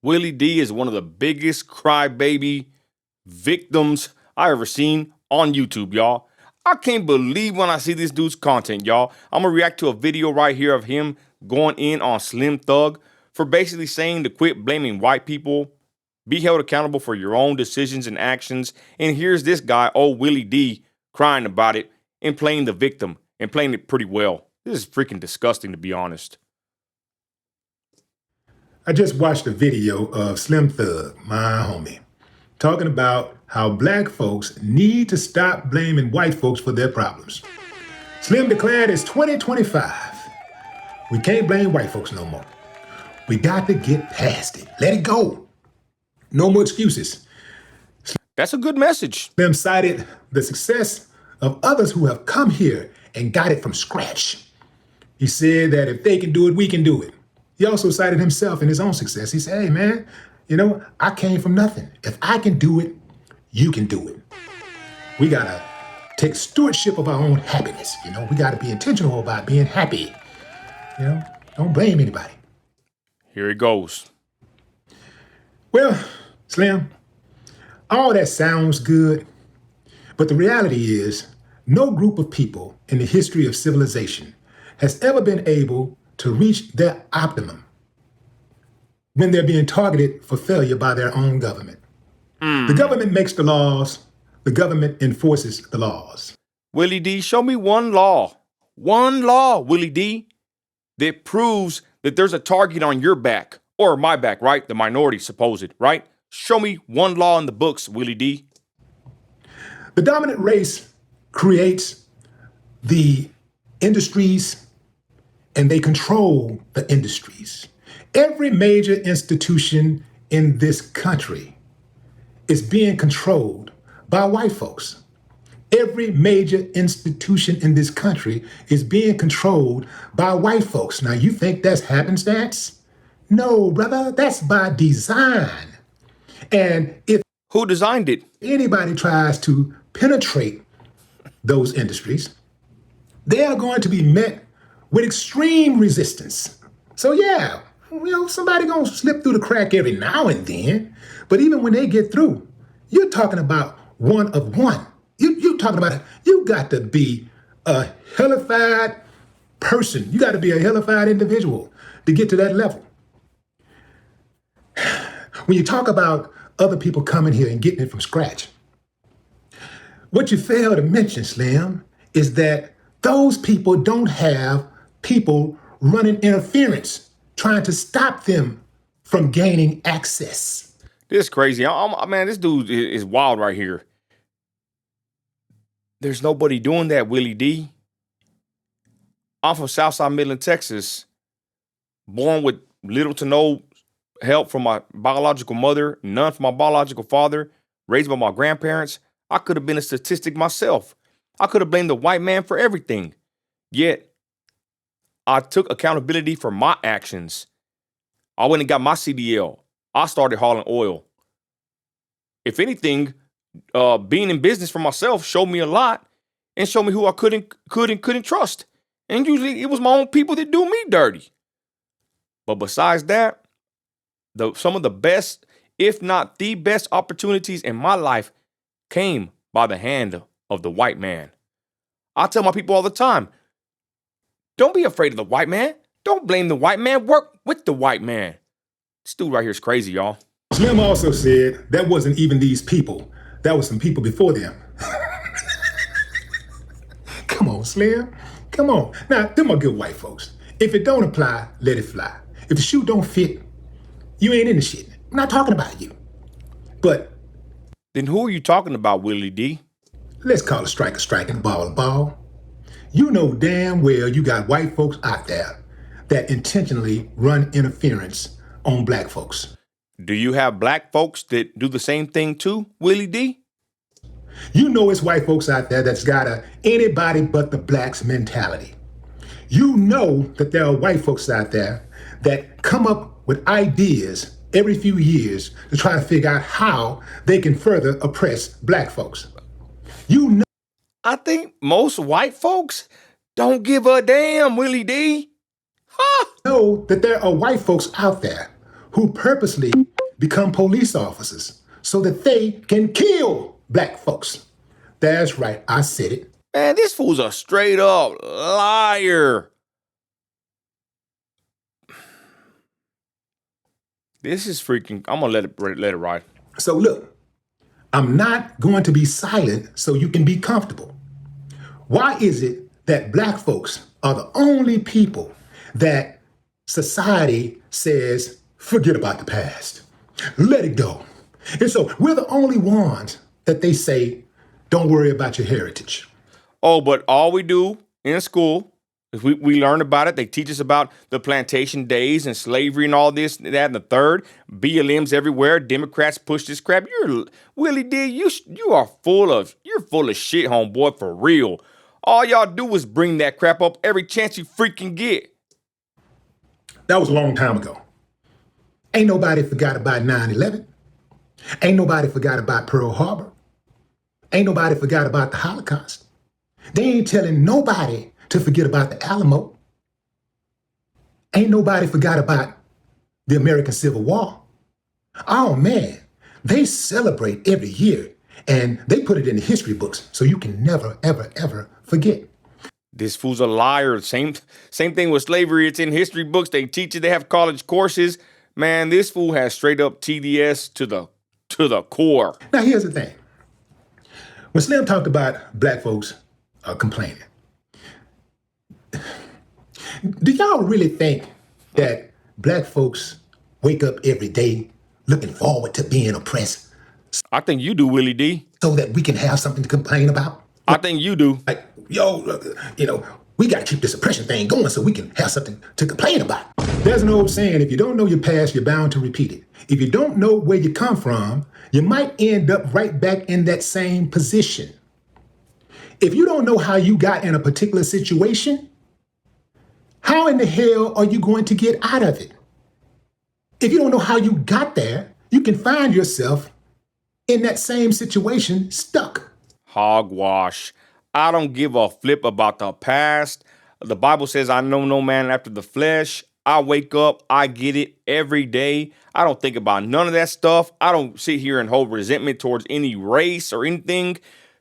Willie D is one of the biggest crybaby victims I ever seen on YouTube, y'all. I can't believe when I see this dude's content, y'all. I'm gonna react to a video right here of him going in on Slim Thug for basically saying to quit blaming white people, be held accountable for your own decisions and actions. And here's this guy, old Willie D, crying about it and playing the victim and playing it pretty well. This is freaking disgusting, to be honest. I just watched a video of Slim Thug, my homie, talking about how black folks need to stop blaming white folks for their problems. Slim declared it's 2025. We can't blame white folks no more. We got to get past it. Let it go. No more excuses. That's a good message. Slim cited the success of others who have come here and got it from scratch. He said that if they can do it, we can do it. He also cited himself in his own success. He said, hey, man, I came from nothing. If I can do it, you can do it. We got to take stewardship of our own happiness. We got to be intentional about being happy. Don't blame anybody. Here it goes. Well, Slim, all that sounds good, but the reality is no group of people in the history of civilization has ever been able to reach their optimum when they're being targeted for failure by their own government. The government makes the laws. The government enforces the laws. Willie D, show me one law, Willie D, that proves that there's a target on your back or my back, right? The minority supposed, right? Show me one law in the books, Willie D. The dominant race creates the industries and they control the industries. Every major institution in this country is being controlled by white folks. Every major institution in this country is being controlled by white folks. Now, you think that's happenstance? No, brother, that's by design. And if who designed it? Anybody tries to penetrate those industries, they are going to be met with extreme resistance. So yeah, somebody gonna slip through the crack every now and then, but even when they get through, you're talking about one of one. You're talking about, you got to be a hellified person. You got to be a hellified individual to get to that level. When you talk about other people coming here and getting it from scratch, what you fail to mention, Slim, is that those people don't have people running interference, trying to stop them from gaining access. This is crazy. Man, this dude is wild right here. There's nobody doing that, Willie D. I'm from Southside Midland, Texas, born with little to no help from my biological mother, none from my biological father, raised by my grandparents. I could have been a statistic myself. I could have blamed the white man for everything. Yet, I took accountability for my actions. I went and got my CDL. I started hauling oil. If anything, being in business for myself showed me a lot and showed me who I couldn't trust. And usually it was my own people that do me dirty. But besides that, some of the best, if not the best opportunities in my life came by the hand of the white man. I tell my people all the time, don't be afraid of the white man. Don't blame the white man. Work with the white man. This dude right here is crazy, y'all. Slim also said that wasn't even these people. That was some people before them. Come on, Slim. Come on. Now, them are good white folks. If it don't apply, let it fly. If the shoe don't fit, you ain't in the shit. I'm not talking about you. But then who are you talking about, Willie D? Let's call a strike and a ball a ball. You know damn well you got white folks out there that intentionally run interference on black folks. Do you have black folks that do the same thing too, Willie D? You know it's white folks out there that's got a anybody but the blacks mentality. You know that there are white folks out there that come up with ideas every few years to try to figure out how they can further oppress black folks. You know. I think most white folks don't give a damn, Willie D. Know that there are white folks out there who purposely become police officers so that they can kill black folks. That's right, I said it. Man, this fool's a straight up liar. This is freaking, I'm gonna let it ride. So look, I'm not going to be silent so you can be comfortable. Why is it that black folks are the only people that society says, forget about the past, let it go? And so we're the only ones that they say, don't worry about your heritage. Oh, but all we do in school is we learn about it. They teach us about the plantation days and slavery and all this, that, and the third. BLMs everywhere. Democrats push this crap. Willie D, you're full of shit, homeboy, for real. All y'all do is bring that crap up every chance you freaking get. That was a long time ago. Ain't nobody forgot about 9/11. Ain't nobody forgot about Pearl Harbor. Ain't nobody forgot about the Holocaust. They ain't telling nobody to forget about the Alamo. Ain't nobody forgot about the American Civil War. Oh man, they celebrate every year and they put it in the history books so you can never, ever, ever forget. This fool's a liar. Same thing with slavery. It's in history books. They teach it. They have college courses. Man, this fool has straight up TDS to the core. Now here's the thing. When Slim talked about black folks complaining, do y'all really think that black folks wake up every day looking forward to being oppressed? I think you do, Willie D. So that we can have something to complain about? I think you do. Like, yo, look, we got to keep this oppression thing going so we can have something to complain about. There's an old saying, if you don't know your past, you're bound to repeat it. If you don't know where you come from, you might end up right back in that same position. If you don't know how you got in a particular situation, how in the hell are you going to get out of it? If you don't know how you got there, you can find yourself in that same situation stuck. Hogwash. I don't give a flip about the past. The Bible says, I know no man after the flesh. I wake up, I get it every day. I don't think about none of that stuff. I don't sit here and hold resentment towards any race or anything.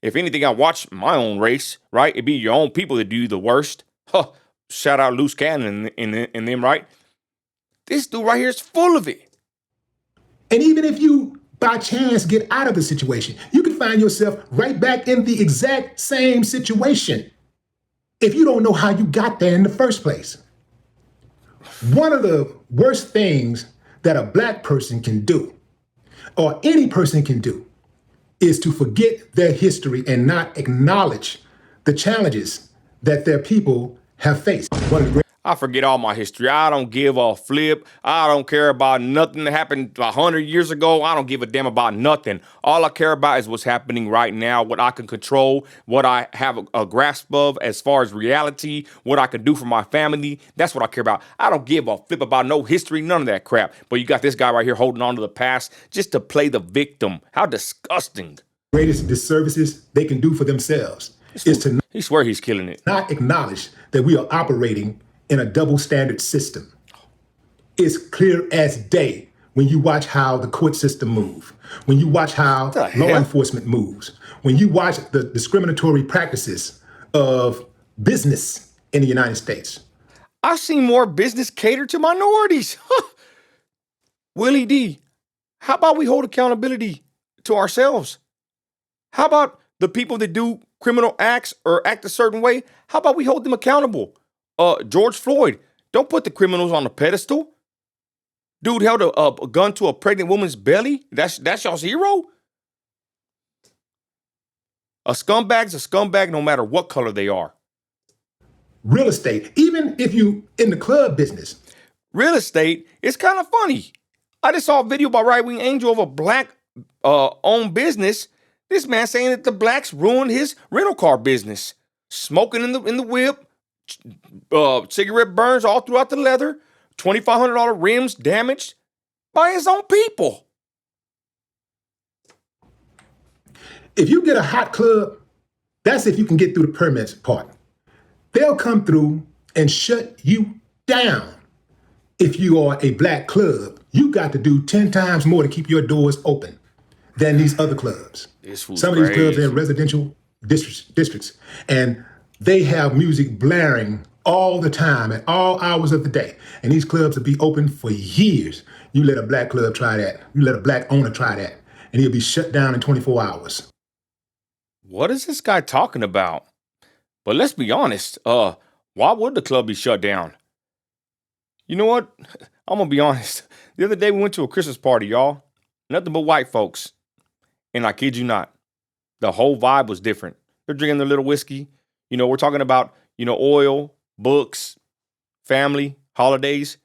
If anything, I watch my own race, right? It'd be your own people that do the worst. Huh. Shout out Loose Cannon and them, right? This dude right here is full of it. And even if you, by chance, get out of the situation, you can find yourself right back in the exact same situation if you don't know how you got there in the first place. One of the worst things that a black person can do, or any person can do, is to forget their history and not acknowledge the challenges that their people have faced. I forget all my history. I don't give a flip. I don't care about nothing that happened 100 years ago. I don't give a damn about nothing. All I care about is what's happening right now, what I can control, what I have a grasp of as far as reality, what I can do for my family. That's what I care about. I don't give a flip about no history, none of that crap. But you got this guy right here holding on to the past just to play the victim. How disgusting. Greatest disservices they can do for themselves is to He swear he's killing it. not acknowledge that we are operating in a double standard system. It's clear as day when you watch how the court system moves, when you watch how law enforcement moves, when you watch the discriminatory practices of business in the United States. I've seen more business cater to minorities. Willie D, how about we hold accountability to ourselves? How about the people that do criminal acts or act a certain way? How about we hold them accountable? George Floyd, don't put the criminals on a pedestal. Dude held a gun to a pregnant woman's belly. That's y'all's hero? A scumbag's a scumbag no matter what color they are. Real estate, even if you in the club business. Real estate is kind of funny. I just saw a video by Right Wing Angel of a black owned business. This man saying that the blacks ruined his rental car business. Smoking in the whip. Cigarette burns all throughout the leather, $2,500 rims damaged by his own people. If you get a hot club, that's if you can get through the permits part. They'll come through and shut you down if you are a black club You got to do 10 times more to keep your doors open than these other clubs. This was Some of these clubs are in crazy. residential districts, and they have music blaring all the time at all hours of the day. And these clubs will be open for years. You let a black club try that. You let a black owner try that, and he'll be shut down in 24 hours. What is this guy talking about? But let's be honest. Why would the club be shut down? You know what? I'm gonna be honest. The other day we went to a Christmas party, y'all. Nothing but white folks. And I kid you not, the whole vibe was different. They're drinking their little whiskey. We're talking about, oil, books, family, holidays,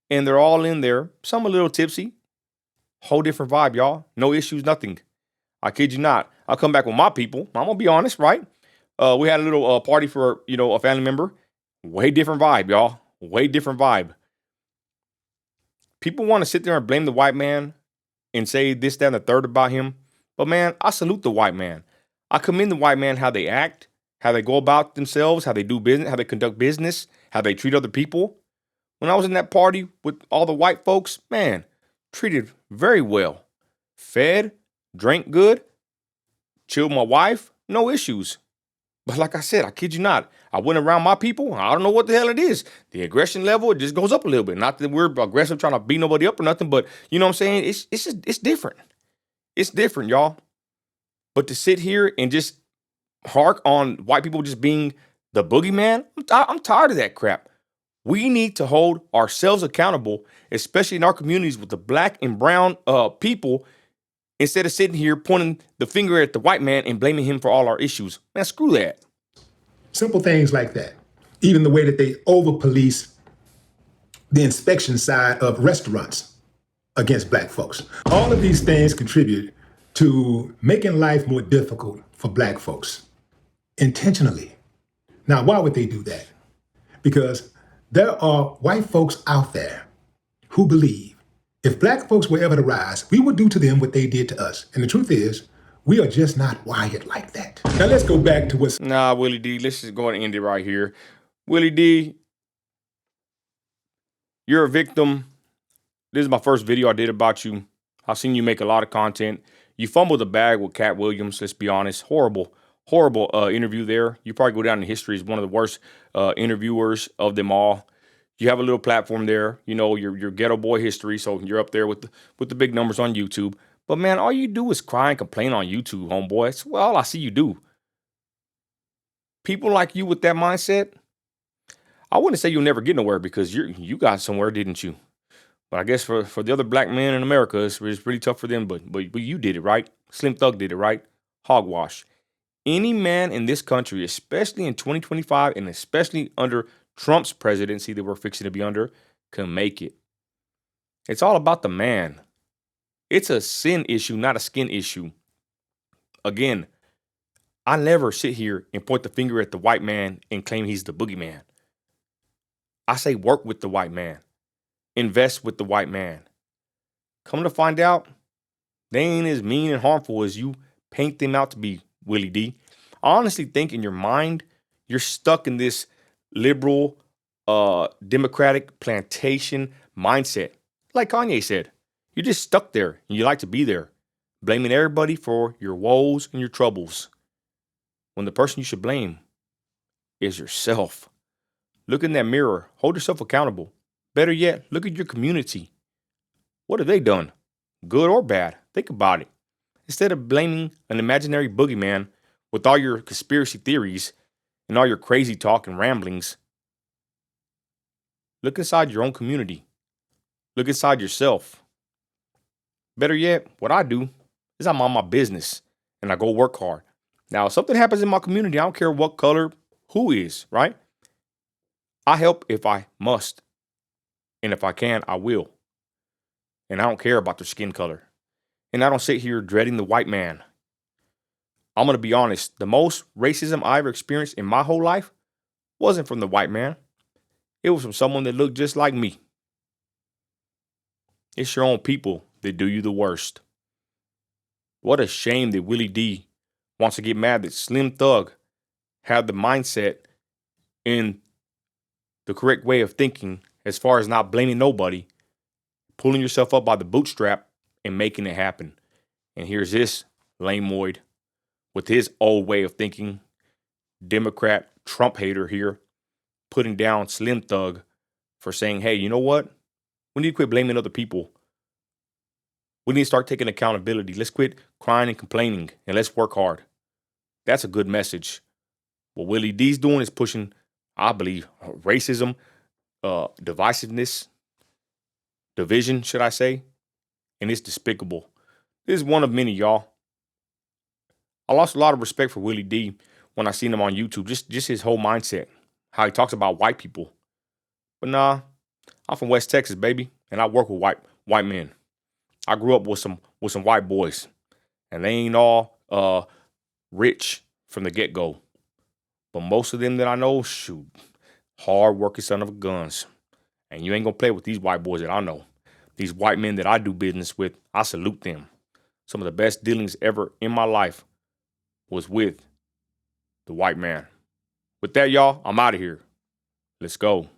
and they're all in there. Some a little tipsy. Whole different vibe, y'all. No issues, nothing. I kid you not. I'll come back with my people. I'm gonna be honest, right? We had a little party for a family member. Way different vibe, y'all. Way different vibe. People want to sit there and blame the white man and say this, that, and the third about him. But man, I salute the white man. I commend the white man how they act, how they go about themselves, how they do business, how they conduct business, how they treat other people. When I was in that party with all the white folks, man, treated very well. Fed, drank good, chilled my wife, no issues. But like I said, I kid you not, I went around my people. I don't know what the hell it is. The aggression level, it just goes up a little bit. Not that we're aggressive trying to beat nobody up or nothing, but you know what I'm saying? It's different. It's different, y'all. But to sit here and just hark on white people just being the boogeyman, I'm tired of that crap. We need to hold ourselves accountable, especially in our communities with the black and brown people, instead of sitting here pointing the finger at the white man and blaming him for all our issues. Man, screw that. Simple things like that. Even the way that they over police the inspection side of restaurants against black folks. All of these things contribute to making life more difficult for black folks intentionally. Now, why would they do that? Because there are white folks out there who believe if black folks were ever to rise, we would do to them what they did to us. And the truth is, we are just not wired like that. Now let's go back to what's Nah, Willie D, let's just go and end it right here. Willie D, you're a victim. This is my first video I did about you. I've seen you make a lot of content. You fumbled the bag with Cat Williams, let's be honest. Horrible interview there. You probably go down in history as one of the worst interviewers of them all. You have a little platform there, your ghetto boy history, so you're up there with the big numbers on YouTube. But man, all you do is cry and complain on YouTube, homeboy. That's all I see you do. People like you with that mindset, I wouldn't say you'll never get nowhere because you got somewhere, didn't you? But I guess for the other black men in America, it's really tough for them. But you did it right. Slim Thug did it right. Hogwash. Any man in this country, especially in 2025 and especially under Trump's presidency that we're fixing to be under, can make it. It's all about the man. It's a sin issue, not a skin issue. Again, I never sit here and point the finger at the white man and claim he's the boogeyman. I say work with the white man. Invest with the white man. Come to find out, they ain't as mean and harmful as you paint them out to be, Willie D. I honestly think in your mind, you're stuck in this liberal, democratic plantation mindset. Like Kanye said, you're just stuck there and you like to be there, blaming everybody for your woes and your troubles. When the person you should blame is yourself. Look in that mirror. Hold yourself accountable. Better yet, look at your community. What have they done? Good or bad? Think about it. Instead of blaming an imaginary boogeyman with all your conspiracy theories and all your crazy talk and ramblings, look inside your own community. Look inside yourself. Better yet, what I do is I'm on my business and I go work hard. Now, if something happens in my community, I don't care what color, who is, right? I help if I must. And if I can, I will. And I don't care about their skin color. And I don't sit here dreading the white man. I'm going to be honest. The most racism I ever experienced in my whole life wasn't from the white man. It was from someone that looked just like me. It's your own people that do you the worst. What a shame that Willie D wants to get mad that Slim Thug had the mindset in the correct way of thinking as far as not blaming nobody, pulling yourself up by the bootstrap and making it happen. And here's this lameoid with his old way of thinking, Democrat Trump hater here, putting down Slim Thug for saying, hey, you know what? We need to quit blaming other people. We need to start taking accountability. Let's quit crying and complaining, and let's work hard. That's a good message. What Willie D's doing is pushing, I believe, racism, divisiveness, division, should I say, and it's despicable. This is one of many, y'all. I lost a lot of respect for Willie D when I seen him on YouTube. Just his whole mindset, how he talks about white people. But nah, I'm from West Texas, baby, and I work with white men. I grew up with some white boys, and they ain't all rich from the get-go. But most of them that I know, shoot, hard-working son of guns. And you ain't gonna play with these white boys that I know. These white men that I do business with, I salute them. Some of the best dealings ever in my life was with the white man. With that, y'all, I'm out of here. Let's go.